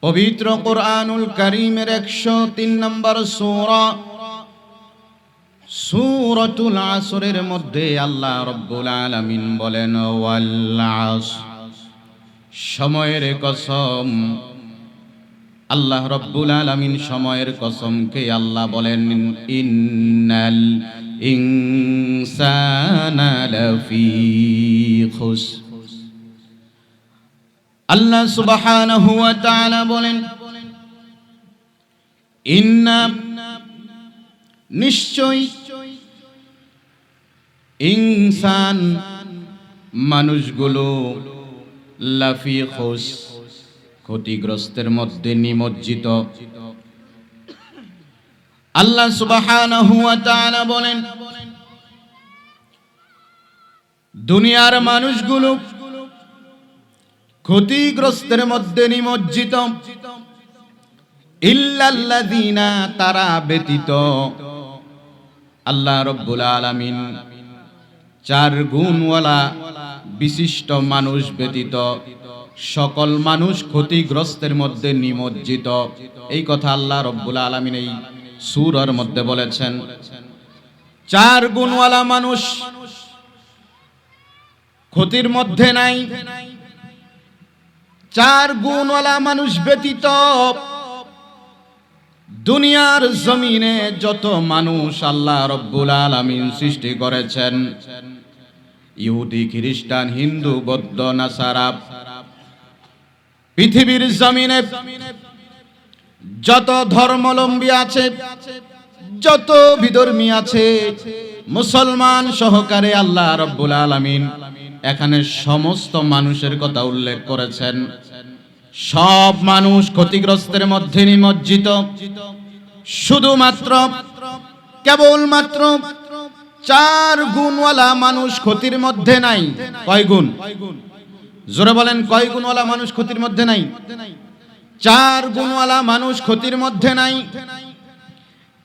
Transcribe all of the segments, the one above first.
পবিত্র কোরআনুল কারীমের 103 নম্বর সূরা সূরাতুল আসরের মধ্যে আল্লাহ রাব্বুল আলামিন বলেন ওয়াল আসর, সময়ের কসম। আল্লাহ রাব্বুল আলামিন সময়ের কসমকে আল্লাহ বলেন ইন্নাল ইনসানা লাফি খুসর। আল্লাহ সুবহানাহু ওয়া তাআলা বলেন ইন্না, নিশ্চয়, ইনসান মানুষগুলো লাফি খুসর, ক্ষতিগ্রস্তের মধ্যে নিমজ্জিত। আল্লাহ সুবহানাহু ওয়া তাআলা বলেন দুনিয়ার মানুষগুলো ক্ষতিগ্রস্তের মধ্যে নিমজ্জিত, ইল্লাল্লাযীনা, তারা ব্যতীত। আল্লাহ রাব্বুল আলামিন 4 গুণওয়ালা বিশিষ্ট মানুষ ব্যতীত সকল মানুষ ক্ষতিগ্রস্তের মধ্যে নিমজ্জিত। এই কথা আল্লাহ রাব্বুল আলামিন এই সূরার মধ্যে বলেছেন। 4 গুণওয়ালা মানুষ ক্ষতির মধ্যে নাই। 4 গুণওয়ালা মানুষ ব্যতীত দুনিয়ার জমিনে যত মানুষ আল্লাহ রাব্বুল আলামিন সৃষ্টি করেছেন, ইহুদি, খ্রিস্টান, হিন্দু, বৌদ্ধ, নাসারা, পৃথিবীর জমিনে যত ধর্মাবলম্বী আছে, যত বিধর্মী আছে, মুসলমান সহকারে আল্লাহ রাব্বুল আলামিন এখানে সমস্ত মানুষের কথা উল্লেখ করেছেন। সব মানুষ ক্ষতিগ্রস্তের মধ্যে নিমজ্জিত। শুধুমাত্র কেবলমাত্র 4 গুণওয়ালা মানুষ ক্ষতির মধ্যে নাই। কয় গুণ? জোরে বলেন, কয় গুণওয়ালা মানুষ ক্ষতির মধ্যে নাই? 4 গুণওয়ালা মানুষ ক্ষতির মধ্যে নাই।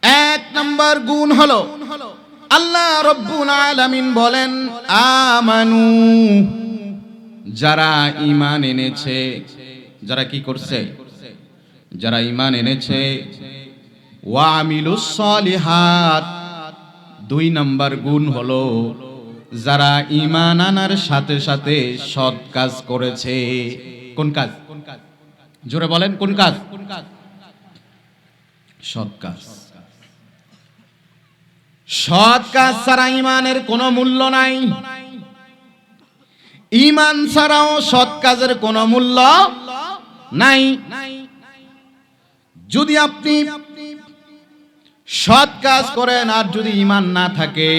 1 নম্বর গুণ হলো আল্লাহ রাব্বুল আলামিন বলেন আমানু, যারা ঈমান এনেছে। যারা কি করছে? যারা ঈমান এনেছে। ওয়া আমিলুস সলিহাত, 2 নম্বর গুণ হলো যারা ঈমান আনার সাথে সাথে সৎ কাজ করেছে। কোন কাজ? জোরে বলেন, কোন কাজ? সৎ কাজ। সৎ কাজ ছাড়া ঈমানের কোনো মূল্য নাই। ঈমান ছাড়াও সৎ কাজের কোনো মূল্য নাই। যদি আপনি সৎ কাজ করেন আর যদি ঈমান না থাকে,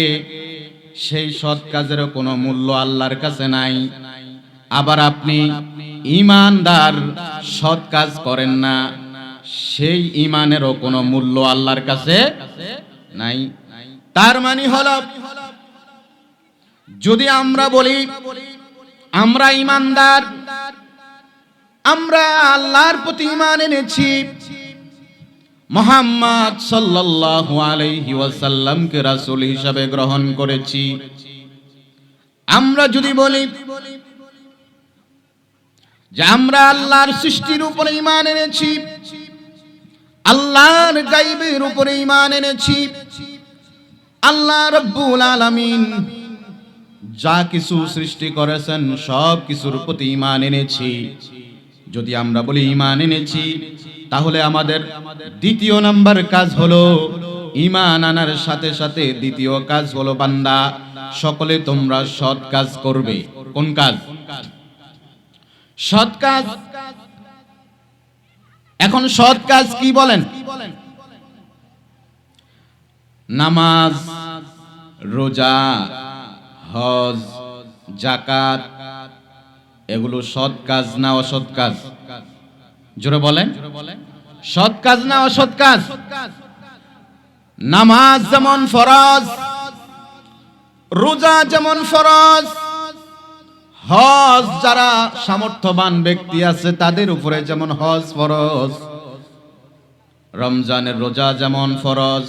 সেই সৎ কাজেরও কোনো মূল্য আল্লাহর কাছে নাই। আবার আপনি ঈমানদার, সৎ কাজ করেন না, সেই ঈমানেরও কোনো মূল্য আল্লাহর কাছে নাই। তার মানে হলো, যদি আমরা বলি আমরা ঈমানদার, আমরা আল্লাহর প্রতি ঈমান এনেছি, মুহাম্মদ সাল্লাল্লাহু আলাইহি ওয়াসাল্লামকে রাসূল হিসাবে গ্রহণ করেছি, আমরা যদি বলি যে আমরা আল্লাহর সৃষ্টির উপরে ঈমান এনেছি, আল্লাহর গায়বের উপরে ঈমান এনেছি, আল্লাহ রাব্বুল আলামিন যা কিছু সৃষ্টি করেছেন সব কিছুর প্রতি ঈমান এনেছি, যদি আমরা বলি ঈমান এনেছি, তাহলে আমাদের দ্বিতীয় নাম্বার কাজ হলো, ঈমান আনার সাথে সাথে দ্বিতীয় কাজ হলো, বান্দা সকলে তোমরা সৎ কাজ করবে। কোন কাজ? সৎ কাজ। এখন সৎ কাজ কি বলেন? নামাজ, রোজা, হজ, যাকাত, এগুলো সৎ কাজ না অসৎ কাজ? জোরে বলেন, সৎ কাজ না অসৎ কাজ? নামাজ যেমন ফরজ, রোজা যেমন ফরজ, হজ যারা সামর্থ্যবান ব্যক্তি আছে তাদের উপরে যেমন হজ ফরজ, রমজানের রোজা যেমন ফরজ,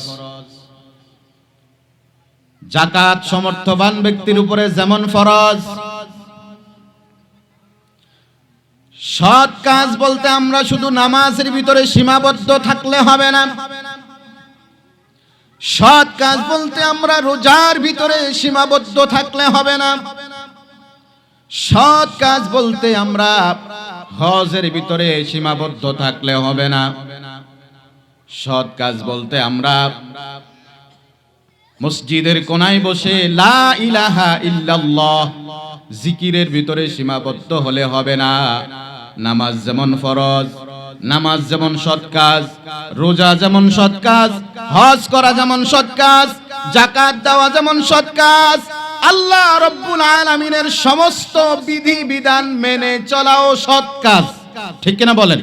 যাকাত সামর্থ্যবান ব্যক্তির উপরে যেমন ফরজ, সৎ কাজ বলতে আমরা শুধু নামাজের ভিতরে সীমাবদ্ধ থাকলে হবে না। সৎ কাজ বলতে আমরা রোজার ভিতরে সীমাবদ্ধ থাকলে হবে না। সৎ কাজ বলতে আমরা হজের ভিতরে সীমাবদ্ধ থাকলে হবে না। সৎ কাজ বলতে আমরা মসজিদের কোনায় বসে লা ইলাহা ইল্লাল্লাহ জিকিরের ভিতরে সীমাবদ্ধ হলে হবে না। নামাজ যেমন ফরজ, নামাজ যেমন সৎ কাজ, রোজা যেমন সৎ কাজ, হজ করা যেমন সৎ কাজ, যাকাত দেওয়া যেমন সৎ কাজ, আল্লাহ রাব্বুল আলামিনের সমস্ত বিধি বিধান মেনে চলাও সৎ কাজ। ঠিক কিনা বলেন?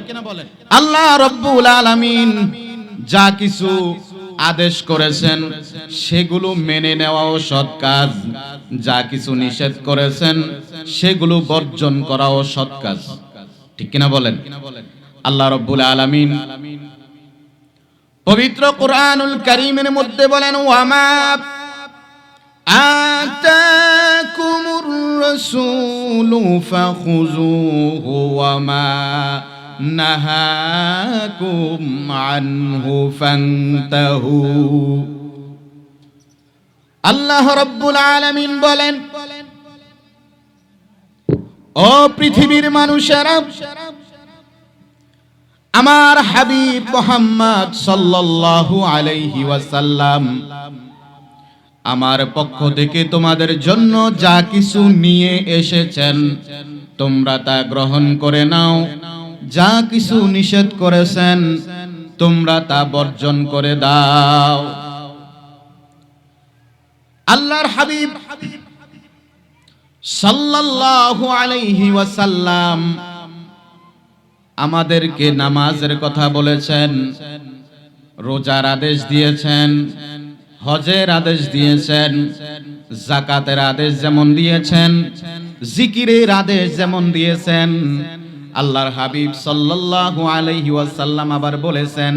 আল্লাহ রাব্বুল আলামিন যা কিছু আদেশ করেছেন সেগুলো মেনে নেওয়াও সৎ কাজ, যা কিছু নিষেধ করেছেন সেগুলো বর্জন করাও সৎ কাজ। ঠিক কিনা বলেন? আল্লাহ রাব্বুল আলামিন পবিত্র কোরআনুল কারীমের মধ্যে বলেন, ওয়ামা আতাকুমুর রাসূলু ফাখুযুহু ওয়ামা নাহাকুম আনহু ফান্তাহু। আল্লাহ রাব্বুল আলামিন বলেন, ও পৃথিবীর মানুষেরা, আমার হাবিব মুহাম্মদ সাল্লাল্লাহু আলাইহি ওয়াসাল্লাম আমার পক্ষ থেকে তোমাদের জন্য যা কিছু নিয়ে এসেছেন তোমরা তা গ্রহণ করে নাও। যা কিছু নিষেধ করেছেন তোমরা তা বর্জন করে দাও। আল্লাহর হাবিব সাল্লাল্লাহু আলাইহি ওয়াসাল্লাম আমাদেরকে নামাজের কথা বলেছেন, রোজার আদেশ দিয়েছেন, হজের আদেশ দিয়েছেন, যাকাতের আদেশ যেমন দিয়েছেন, জিকিরের আদেশ যেমন দিয়েছেন। আল্লাহর হাবিব সাল্লাল্লাহু আলাইহি ওয়াসাল্লাম আবার বলেছেন,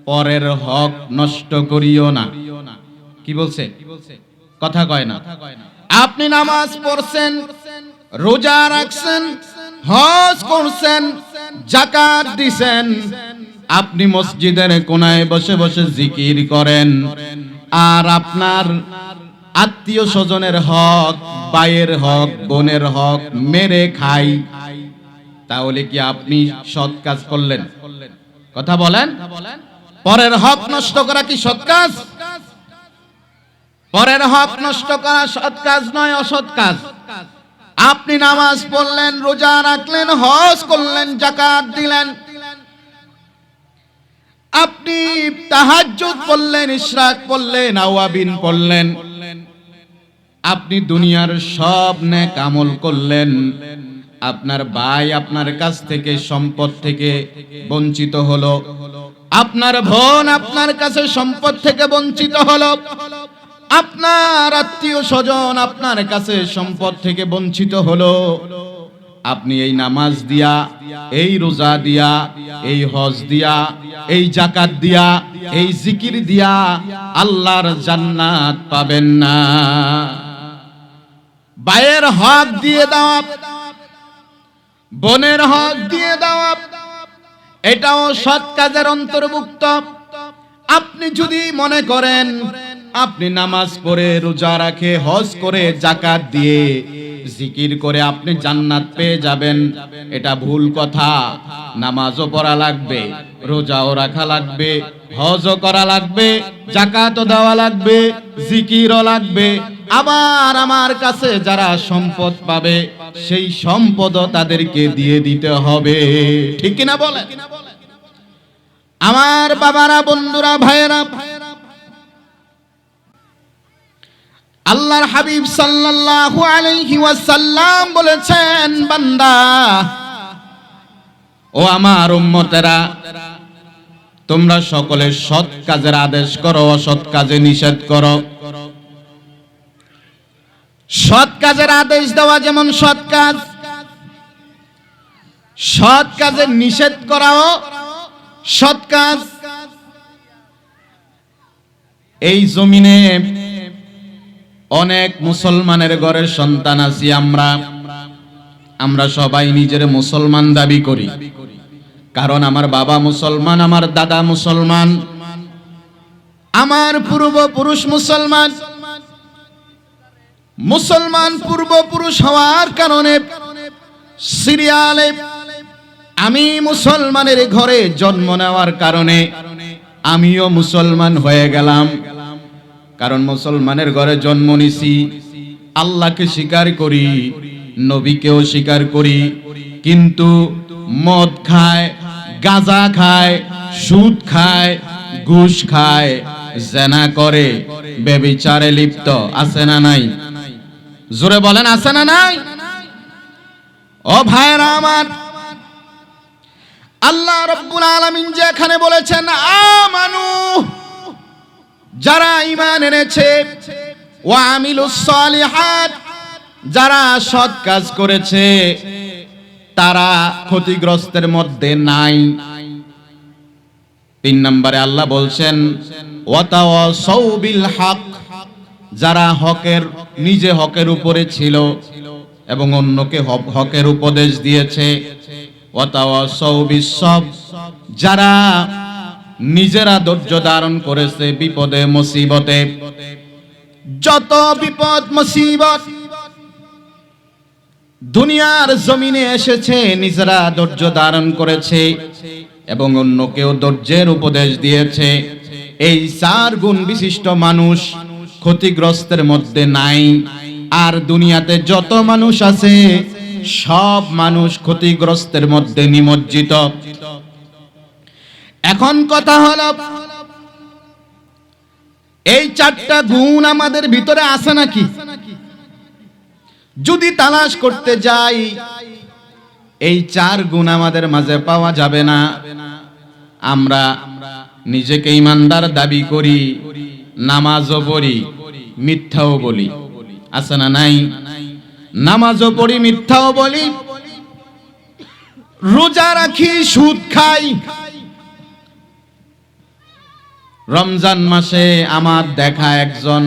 পরের হক নষ্ট করিও না। কি বলছে? কথা কয় না। আপনি নামাজ পড়ছেন, রোজা রাখছেন, হজ করছেন, যাকাত দিছেন, আপনি মসজিদের কোনায় বসে বসে জিকির করেন, আর আপনার আত্মীয় স্বজনের হক, ভাইয়ের হক, বোনের হক মেরে খাই, তাহলে কি আপনি সৎ কাজ করলেন? কথা বলেন। পরের হক নষ্ট করা কি সৎ কাজ? পরের হক নষ্ট করা সৎ কাজ নয়, অসৎ কাজ। আপনি নামাজ পড়লেন, রোজা রাখলেন, হজ করলেন, যাকাত দিলেন, আপনি তাহাজ্জুদ পড়লেন, ইশরাক পড়লেন, আওয়াবিন পড়লেন, আপনি দুনিয়ার সব নেক আমল করলেন, আপনার ভাই আপনার কাছ থেকে সম্পদ থেকে বঞ্চিত হলো, আপনার বোন আপনার কাছে সম্পদ থেকে বঞ্চিত হলো, আপনার আত্মীয় স্বজন আপনার কাছে সম্পদ থেকে বঞ্চিত হলো। আপনি এই নামাজ দিয়া, এই রোজা দিয়া, এই হজ দিয়া, এই যাকাত দিয়া, এই জিকির দিয়া আল্লাহর জান্নাত পাবেন না। ভাইয়ের হক দিয়ে দেওয়া, বোনের হক দিয়ে দেওয়া, এটাও সৎ কাজের অন্তর্ভুক্ত। আপনি যদি মনে করেন আপনি নামাজ পড়ে, রোজা রাখে, হজ করে, যাকাত দিয়ে, জিকির করে আপনি জান্নাত পেয়ে যাবেন, এটা ভুল কথা। নামাজও পড়া লাগবে, রোজাও রাখা লাগবে, হজও করা লাগবে, যাকাতও দেওয়া লাগবে, জিকিরও লাগবে। আবার আমার কাছে যারা সম্পদ পাবে সেই সম্পদও তাদেরকে দিয়ে দিতে হবে। ঠিক কিনা বলেন? আমার বাবারা, বন্ধুরা, ভাইয়েরা, আল্লাহর হাবিব সাল্লাল্লাহু আলাইহি ওয়াসাল্লাম বলেছেন, বান্দা ও আমার উম্মতেরা, তোমরা সকলে সৎ কাজের আদেশ করো, অসৎ কাজে নিষেধ করো। সৎ কাজের আদেশ দেওয়া যেমন সৎ কাজ, সৎ কাজের নিষেধ করাও সৎ কাজ। এই জমিনে অনেক মুসলমানের ঘরের সন্তান আছি আমরা, আমরা সবাই নিজের মুসলমান দাবি করি, কারণ আমার বাবা মুসলমান, আমার দাদা মুসলমান, আমার পূর্বপুরুষ মুসলমান। মুসলমান পূর্বপুরুষ হওয়ার কারণে সিরিয়ালে আমি মুসলমানের ঘরে জন্ম নেওয়ার কারণে আমিও মুসলমান হয়ে গেলাম। কারণ মুসলমানের ঘরে জন্ম নিছি, আল্লাহকে স্বীকার করি, নবীকেও স্বীকার করি, কিন্তু মদ খায়, গাঁজা খায়, সুদ খায়, ঘুষ খায়, জেনা করে, ব্যভিচারে লিপ্ত আছে না নাই? জোরে বলেন আছে না নাই? ও ভাইরা আমার, আল্লাহ রাব্বুল আলামিন যেখানে বলেছেন আমানু, যারা ঈমান এনেছে, ওয়া আমিলুস সালিহাত, যারা সৎ কাজ করেছে, তারা ক্ষতিগ্রস্তের মধ্যে নাই। 3 নম্বরে আল্লাহ বলছেন ওয়াতাওয়াসাউ বিল হক, যারা নিজে হকের উপরে ছিল এবং অন্যকে হকের উপদেশ দিয়েছে। ওয়াতাওয়াসাউ বিস সবর, যারা নিজেরা ধৈর্য ধারণ করেছে বিপদে মুসিবতে। যত বিপদ মুসিবত দুনিয়ার জমিনে এসেছে, নিজেরা ধৈর্য ধারণ করেছে এবং অন্যকেও ধৈর্যের উপদেশ দিয়েছে। এই 4 গুণ বিশিষ্ট মানুষ ক্ষতিগ্রস্তের মধ্যে নাই। আর দুনিয়াতে যত মানুষ আছে সব মানুষ ক্ষতিগ্রস্তের মধ্যে নিমজ্জিত। এখন কথা হলো, এই 4টা গুণ আমাদের ভিতরে আছে নাকি? যদি তালাশ করতে যাই, এই 4 গুণ আমাদের মাঝে পাওয়া যাবে না। আমরা নিজেকে ঈমানদার দাবি করি, নামাজও পড়ি, মিথ্যাও বলি, আছে না নাই? নামাজও পড়ি, মিথ্যাও বলি, রোজা রাখি, সুদ খাই। রমজান মাসে আমার দেখা একজন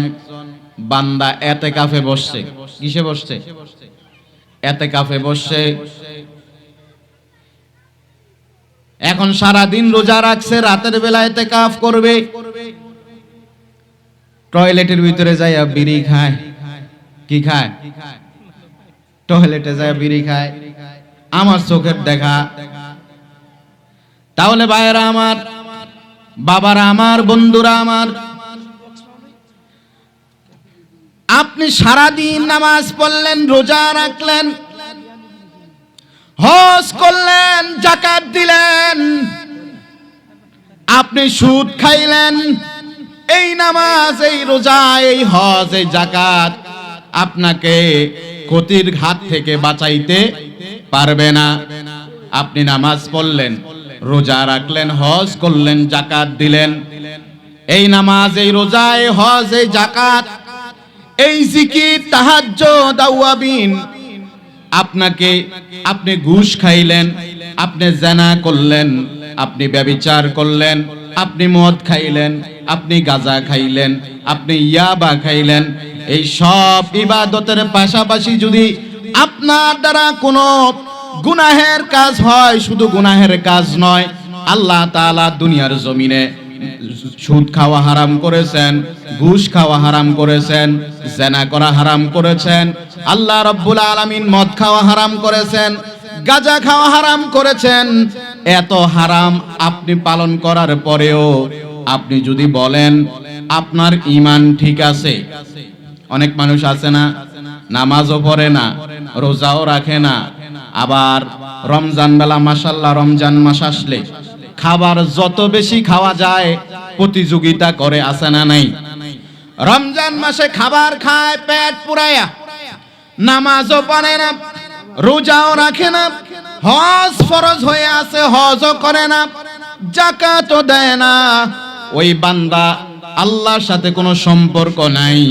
বান্দা এতেকাফে বসছে। কিসে বসছে? এতেকাফে বসছে। এখন সারা দিন রোজা রাখছে, রাতের বেলা এতেকাফ করবে, টয়লেটের ভিতরে যাইয়া বিড়ি খায়। কি খায়? টয়লেটে যায় বিড়ি খায়। আমার চোখের দেখা। তাহলে ভাইয়েরা আমার, বাবারা আমার, বন্ধুরা আমার, আপনি সারাদিন নামাজ পড়লেন, রোজা রাখলেন, হজ করলেন, যাকাত দিলেন, আপনি সুদ খাইলেন, এই নামাজ, এই রোজা, এই হজ, এই যাকাত আপনাকে ক্ষতির হাত থেকে বাঁচাইতে পারবে না। আপনি নামাজ পড়লেন, রোজা রাখলেন, হজ করলেন, যাকাত দিলেন, এই নামাজ, এই রোজা, এই হজ, এই যাকাত, এই জিকির, তাহাজ্জুদ, আওয়াবিন, আপনি ঘুষ খাইলেন, আপনি জেনা করলেন, আপনি ব্যভিচার করলেন, আপনি মদ খাইলেন, আপনি গাঁজা খাইলেন, আপনি ইয়াবা খাইলেন, এই সব ইবাদতের পাশাপাশি যদি আপনার দ্বারা কোনো গুনাহের কাজ হয়, শুধু গুনাহের কাজ নয়, আল্লাহ তাআলা দুনিয়ার জমিনে সুদ খাওয়া হারাম করেছেন, ঘুষ খাওয়া হারাম করেছেন, জেনা করা হারাম করেছেন, আল্লাহ রাব্বুল আলামিন মদ খাওয়া হারাম করেছেন, গাঁজা খাওয়া হারাম করেছেন। এত হারাম আপনি পালন করার পরেও আপনি যদি বলেন আপনার ঈমান ঠিক আছে, অনেক মানুষ আছে না, নামাজও পড়ে না, রোজাও রাখে না, আবার রমজান বেলা মাশাআল্লাহ রমজান মাস আসলে খাবার যত বেশি খাওয়া যায় প্রতিযোগিতা করে, আছে না নাই? রমজান মাসে খাবার খায় পেট পুরায়া, নামাজও পড়ে না, রোজাও রাখে না, হজ ফরজ হয়ে আছে হজও করে না, যাকাতও দেয় না। ওই বান্দা আল্লাহর সাথে কোনো সম্পর্ক নাই,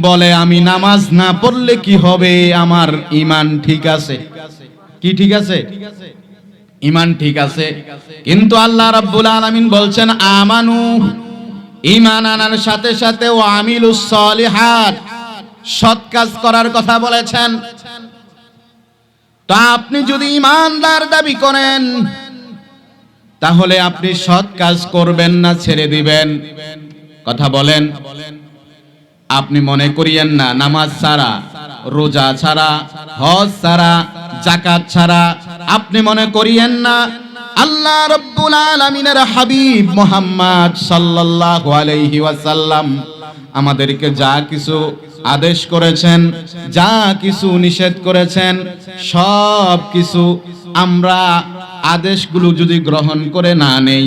বলে আমি নামাজ না পড়লে কি হবে, আমার ঈমান ঠিক আছে। কি ঠিক আছে? ঈমান ঠিক আছে। কিন্তু আল্লাহ রাব্বুল আলামিন বলছেন আমানু, ঈমান আনার সাথে সাথে ওয়া আমিলুস সালিহাত, সৎ কাজ করার কথা বলেছেন। তো আপনি যদি ইমানদার দাবি করেন তাহলে আপনি সৎ কাজ করবেন না ছেড়ে দিবেন? কথা বলেন। আপনি মনে করিয়েন না নামাজ ছাড়া, রোজা ছাড়া, হজ ছাড়া, যাকাত ছাড়া আপনি মনে করিয়েন না আল্লাহ রাব্বুল আলামিনের হাবিব মুহাম্মদ সাল্লাল্লাহু আলাইহি ওয়াসাল্লাম আমাদেরকে যা কিছু আদেশ করেছেন, যা কিছু নিষেধ করেছেন, সব কিছু আমরা আদেশগুলো যদি গ্রহণ করে না নেই,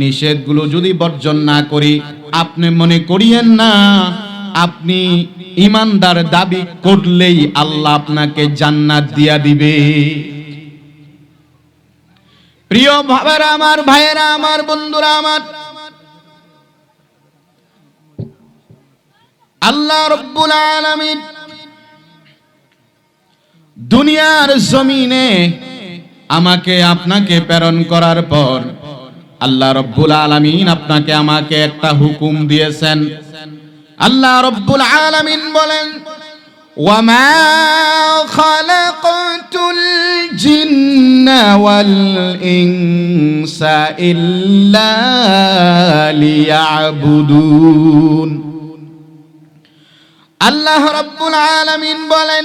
নিষেধগুলো যদি বর্জন না করি, আপনি মনে করিয়েন না আপনি ইমানদার দাবি করলেই আল্লাহ আপনাকে জান্নাত দিয়া দিবে। প্রিয় বাবারা আমার, ভাইয়েরা আমার, বন্ধুরা আমার, আল্লাহ রাব্বুল আলামিন দুনিয়ার জমিনে আমাকে আপনাকে প্রেরণ করার পর আল্লাহ রাব্বুল আলামিন আপনাকে আমাকে একটা হুকুম দিয়েছেন। আল্লাহ রাব্বুল আলামিন বলেন, ওয়ামা খালাকাতুল জিন্না ওয়াল ইনসা ইল্লা লিয়াবুদুন। আল্লাহ রাব্বুল আলামিন বলেন,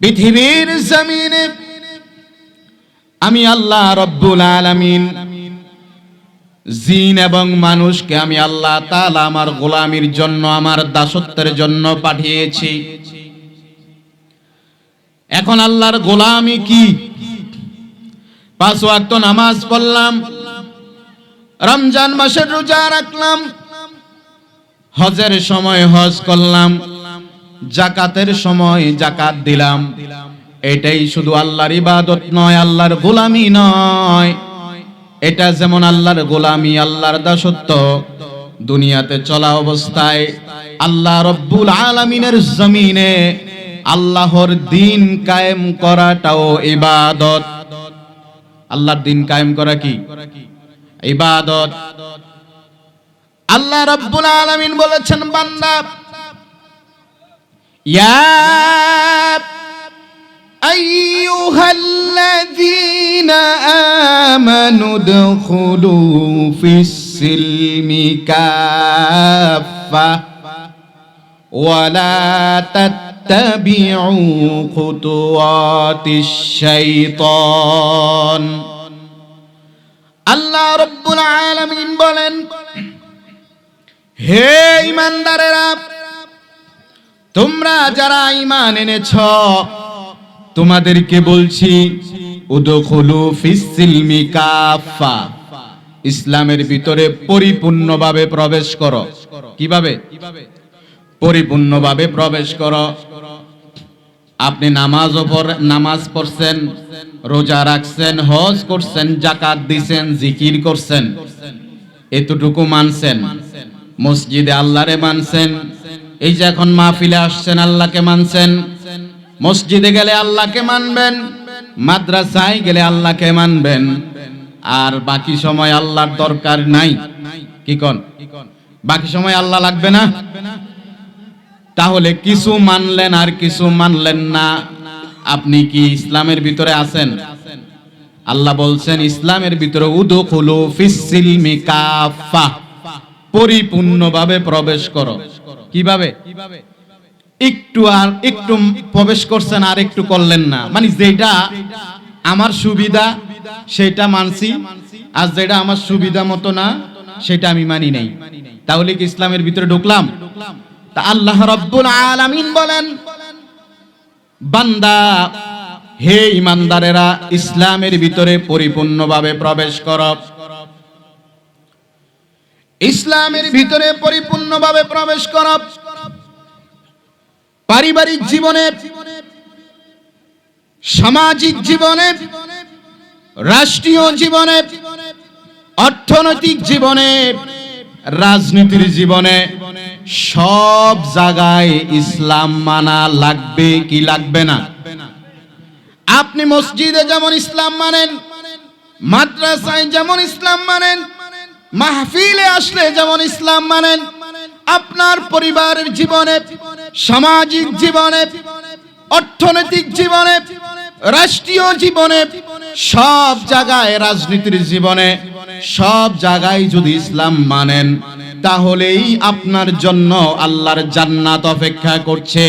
পৃথিবীর জমিনে আমি আল্লাহ রাব্বুল আলামিন জিন এবং মানুষকে আমি আল্লাহ তাআলা আমার গোলামির জন্য, আমার দাসত্বের জন্য পাঠিয়েছি। এখন আল্লাহর গোলামি কি? 5 ওয়াক্ত নামাজ পড়লাম, রমজান মাসের রোজা রাখলাম, হজের সময় হজ করলাম, যাকাতের সময় যাকাত দিলাম। এটাই শুধু আল্লাহর ইবাদত নয়, আল্লাহর গোলামি নয়। এটা যেমন আল্লাহর গোলামি, আল্লাহর দাসত্ব, দুনিয়াতে চলা অবস্থায় আল্লাহ রাব্বুল আলামিনের জমিনে আল্লাহর দ্বীন কায়েম করাটাও ইবাদত। আল্লাহর দ্বীন কায়েম করা কি? ইবাদত। আল্লাহ রাব্বুল আলামিন বলেছেন, বান্দা, ইয়া আইয়ুহাল্লাযীনা আমানু দুখুলু ফিস-সিলমি কাফা ওয়া লা তাত্তাবিউ খুতুওয়াতিশ শাইতান। আল্লাহ রাব্বুল আলামিন বলেন, হে ঈমানদারেরা, তোমরা যারা ঈমান এনেছ, তোমাদেরকে বলছি, উদখুলু ফিস-সিলমি কাফা, ইসলামের ভিতরে পরিপূর্ণভাবে প্রবেশ করো। কিভাবে? পরিপূর্ণভাবে প্রবেশ করো। আপনি নামাজ পড়ছেন, রোজা রাখছেন, হজ করছেন, যাকাত দিছেন, জিকির করছেন, এতটুকু মানছেন। মসজিদে আল্লাহরে মানছেন, এই যে এখন মাহফিলে আসছেন আল্লাহকে মানছেন, মসজিদে গেলে আল্লাহকে মানবেন, মাদ্রাসায় গেলে আল্লাহকে মানবেন, আর বাকি সময় আল্লাহর দরকার নাই। কি কোন? বাকি সময় আল্লাহ লাগবে না? তাহলে কিছু মানলেন আর কিছু মানলেন না, আপনি কি ইসলামের ভিতরে আছেন? আল্লাহ বলছেন ইসলামের ভিতরে উদখুলু ফিস-সিলমি কাফা, পরিপূর্ণভাবে প্রবেশ করো। কিভাবে? একটু আর একটু প্রবেশ করছেন আর একটু করলেন না, মানে যেটা আমার সুবিধা সেটা মানছি, আর যেটা আমার সুবিধা মতো না সেটা আমি মানি নাই। তাহলে কি ইসলামের ভিতরে ঢুকলাম? তা আল্লাহ রাব্বুল আলামিন বলেন, বান্দা, হে ঈমানদারেরা, ইসলামের ভিতরে পরিপূর্ণভাবে প্রবেশ করো। ইসলামের ভিতরে পরিপূর্ণভাবে প্রবেশ করো। পারিবারিক জীবনে, সামাজিক জীবনে, রাষ্ট্রীয় জীবনে, অর্থনৈতিক জীবনে, রাজনীতির জীবনে, সব জায়গায় ইসলাম মানা লাগবে কি লাগবে না? আপনি মসজিদে যেমন ইসলাম মানেন, মাদ্রাসায় যেমন ইসলাম মানেন, মাহফিলে আসলে যেমন ইসলাম মানেন, আপনার পরিবারের জীবনে, সামাজিক জীবনে, অর্থনৈতিক জীবনে, রাষ্ট্রীয় জীবনে, সব জায়গায়, রাজনীতির জীবনে, সব জায়গায় যদি ইসলাম মানেন, তাহলেই আপনার জন্য আল্লাহর জান্নাত অপেক্ষা করছে।